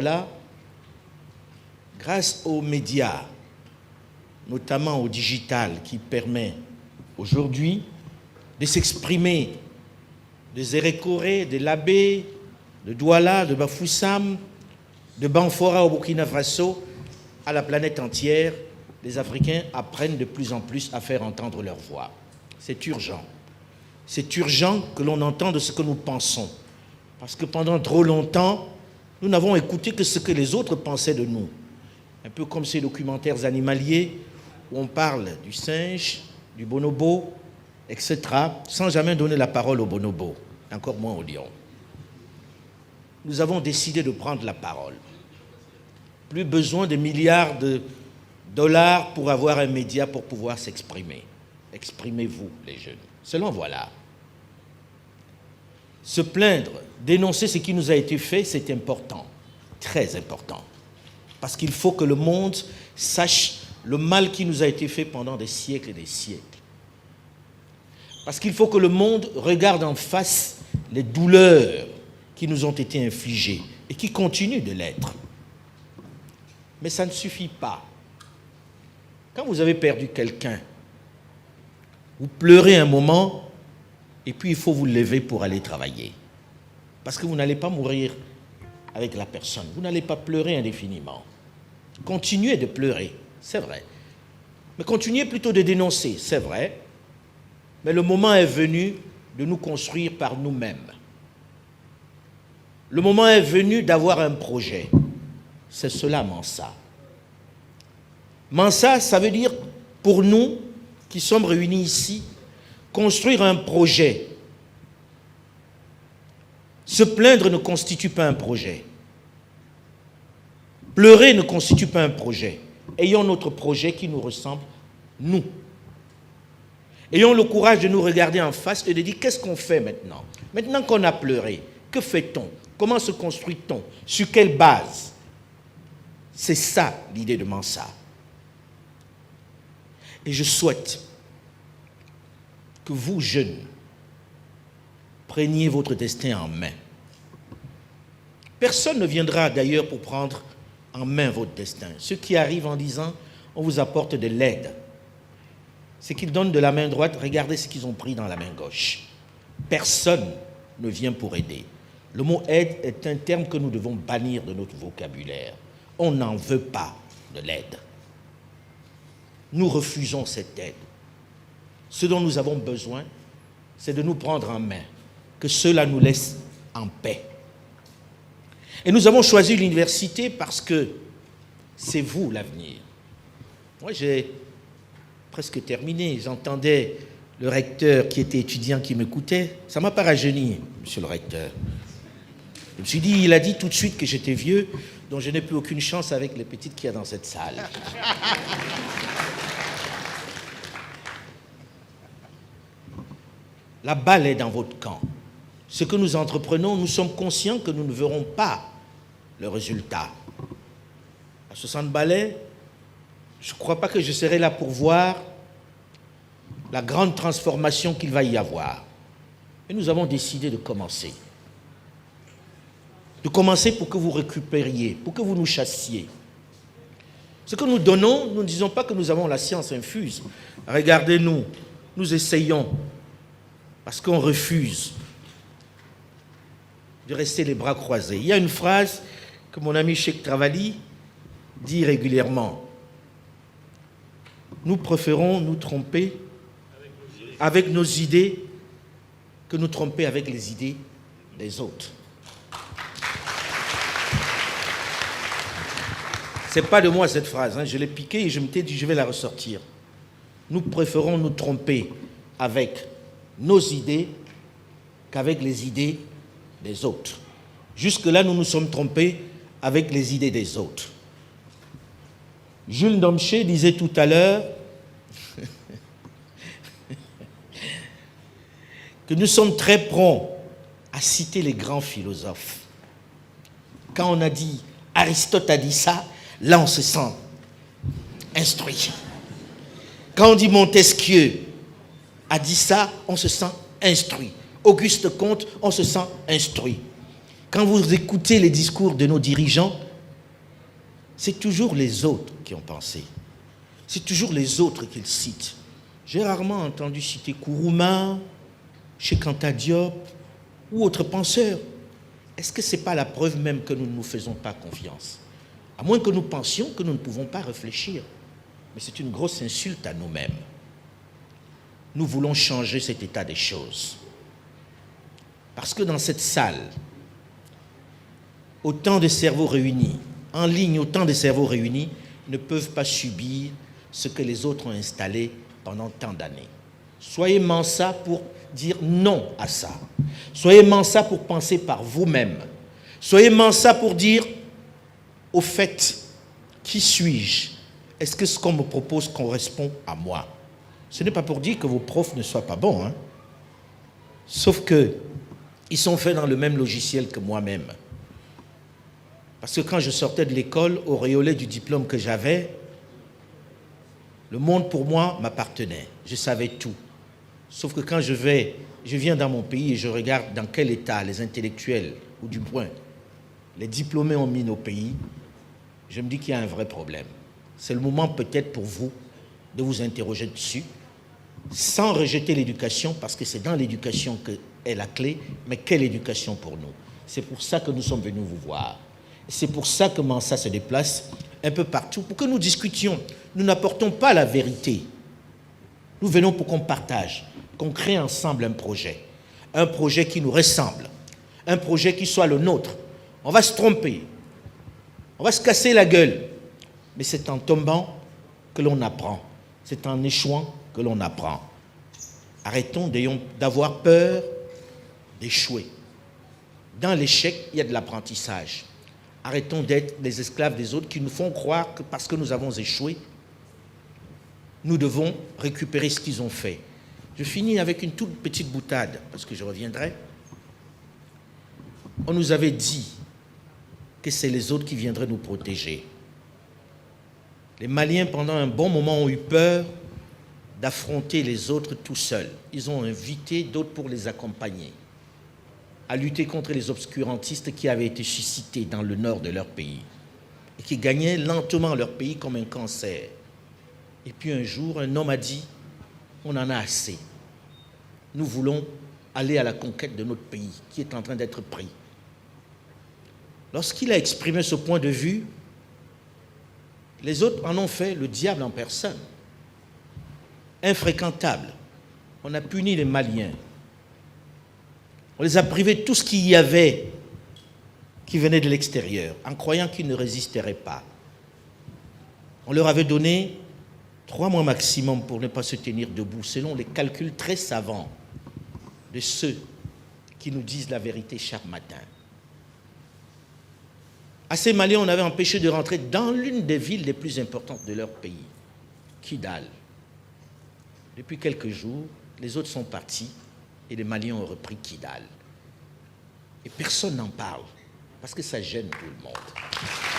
Là, grâce aux médias, notamment au digital, qui permet aujourd'hui de s'exprimer de Zérékoré, de Labé, de Douala, de Bafoussam, de Banfora au Burkina Faso, à la planète entière, les Africains apprennent de plus en plus à faire entendre leur voix. C'est urgent. C'est urgent que l'on entende ce que nous pensons. Parce que pendant trop longtemps, nous n'avons écouté que ce que les autres pensaient de nous. Un peu comme ces documentaires animaliers où on parle du singe, du bonobo, etc., sans jamais donner la parole au bonobo, encore moins au lion. Nous avons décidé de prendre la parole. Plus besoin de milliards de dollars pour avoir un média pour pouvoir s'exprimer. Exprimez-vous, les jeunes. Seulement voilà. Se plaindre, dénoncer ce qui nous a été fait, c'est important, très important. Parce qu'il faut que le monde sache le mal qui nous a été fait pendant des siècles et des siècles. Parce qu'il faut que le monde regarde en face les douleurs qui nous ont été infligées et qui continuent de l'être. Mais ça ne suffit pas. Quand vous avez perdu quelqu'un, vous pleurez un moment et puis il faut vous lever pour aller travailler. Parce que vous n'allez pas mourir avec la personne. Vous n'allez pas pleurer indéfiniment. Continuez de pleurer, c'est vrai. Mais continuez plutôt de dénoncer, c'est vrai. Mais le moment est venu de nous construire par nous-mêmes. Le moment est venu d'avoir un projet. C'est cela, Mansa. Mansa, ça veut dire, pour nous qui sommes réunis ici, construire un projet. Se plaindre ne constitue pas un projet. Pleurer ne constitue pas un projet. Ayons notre projet qui nous ressemble, nous. Ayons le courage de nous regarder en face et de dire qu'est-ce qu'on fait maintenant? Maintenant qu'on a pleuré, que fait-on? Comment se construit-on? Sur quelle base? C'est ça l'idée de Mansa. Et je souhaite que vous, jeunes, preniez votre destin en main. Personne ne viendra d'ailleurs pour prendre en main votre destin. Ceux qui arrivent en disant on vous apporte de l'aide, c'est qu'ils donnent de la main droite, regardez ce qu'ils ont pris dans la main gauche. Personne ne vient pour aider. Le mot aide est un terme que nous devons bannir de notre vocabulaire. On n'en veut pas de l'aide. Nous refusons cette aide. Ce dont nous avons besoin, c'est de nous prendre en main, que cela nous laisse en paix. Et nous avons choisi l'université parce que c'est vous l'avenir. Moi, j'ai presque terminé. J'entendais le recteur qui était étudiant qui m'écoutait. Ça ne m'a pas rajeuni, monsieur le recteur. Je me suis dit, il a dit tout de suite que j'étais vieux, donc je n'ai plus aucune chance avec les petites qu'il y a dans cette salle. La balle est dans votre camp. Ce que nous entreprenons, nous sommes conscients que nous ne verrons pas le résultat. À 60 balais, je ne crois pas que je serai là pour voir la grande transformation qu'il va y avoir. Et nous avons décidé de commencer. De commencer pour que vous récupériez, pour que vous nous chassiez. Ce que nous donnons, nous ne disons pas que nous avons la science infuse. Regardez-nous, nous essayons. Parce qu'on refuse de rester les bras croisés. Il y a une phrase que mon ami Cheikh Travali dit régulièrement. Nous préférons nous tromper avec nos idées que nous tromper avec les idées des autres. Ce n'est pas de moi cette phrase, hein. Je l'ai piquée et je m'étais dit je vais la ressortir. Nous préférons nous tromper avec nos idées qu'avec les idées des autres. Jusque-là, nous nous sommes trompés avec les idées des autres. Jules Domché disait tout à l'heure que nous sommes très prompts à citer les grands philosophes. Quand on a dit Aristote a dit ça, là on se sent instruit. Quand on dit Montesquieu a dit ça, on se sent instruit. Auguste Comte, on se sent instruit. Quand vous écoutez les discours de nos dirigeants, c'est toujours les autres qui ont pensé. C'est toujours les autres qu'ils citent. J'ai rarement entendu citer Kourouma, Cheikh Anta Diop ou autres penseurs. Est-ce que ce n'est pas la preuve même que nous ne nous faisons pas confiance? À moins que nous pensions que nous ne pouvons pas réfléchir. Mais c'est une grosse insulte à nous-mêmes. Nous voulons changer cet état des choses. Parce que dans cette salle, autant de cerveaux réunis, en ligne, autant de cerveaux réunis ne peuvent pas subir ce que les autres ont installé pendant tant d'années. Soyez mansa pour dire non à ça. Soyez mansa pour penser par vous-même. Soyez mansa pour dire, au fait, qui suis-je? Est-ce que ce qu'on me propose correspond à moi? Ce n'est pas pour dire que vos profs ne soient pas bons, hein? Sauf qu'ils sont faits dans le même logiciel que moi-même. Parce que quand je sortais de l'école, auréolé du diplôme que j'avais, le monde pour moi m'appartenait. Je savais tout. Sauf que quand je viens dans mon pays et je regarde dans quel état les intellectuels, ou du moins les diplômés ont mis nos pays, je me dis qu'il y a un vrai problème. C'est le moment peut-être pour vous de vous interroger dessus, sans rejeter l'éducation, parce que c'est dans l'éducation qu'est la clé, mais quelle éducation pour nous? C'est pour ça que nous sommes venus vous voir. C'est pour ça que Mansa se déplace un peu partout, pour que nous discutions. Nous n'apportons pas la vérité. Nous venons pour qu'on partage, qu'on crée ensemble un projet qui nous ressemble, un projet qui soit le nôtre. On va se tromper, on va se casser la gueule, mais c'est en tombant que l'on apprend, c'est en échouant que l'on apprend. Arrêtons d'avoir peur d'échouer. Dans l'échec, il y a de l'apprentissage. Arrêtons d'être les esclaves des autres qui nous font croire que parce que nous avons échoué, nous devons récupérer ce qu'ils ont fait. Je finis avec une toute petite boutade, parce que je reviendrai. On nous avait dit que c'est les autres qui viendraient nous protéger. Les Maliens, pendant un bon moment, ont eu peur d'affronter les autres tout seuls. Ils ont invité d'autres pour les accompagner, à lutter contre les obscurantistes qui avaient été suscités dans le nord de leur pays et qui gagnaient lentement leur pays comme un cancer. Et puis un jour, un homme a dit, on en a assez. Nous voulons aller à la conquête de notre pays qui est en train d'être pris. Lorsqu'il a exprimé ce point de vue, les autres en ont fait le diable en personne. Infréquentable. On a puni les Maliens. On les a privés de tout ce qu'il y avait qui venait de l'extérieur, en croyant qu'ils ne résisteraient pas. On leur avait donné 3 mois maximum pour ne pas se tenir debout, selon les calculs très savants de ceux qui nous disent la vérité chaque matin. À ces Maliens, on avait empêché de rentrer dans l'une des villes les plus importantes de leur pays, Kidal. Depuis quelques jours, les autres sont partis et les Maliens ont repris Kidal. Et personne n'en parle, parce que ça gêne tout le monde.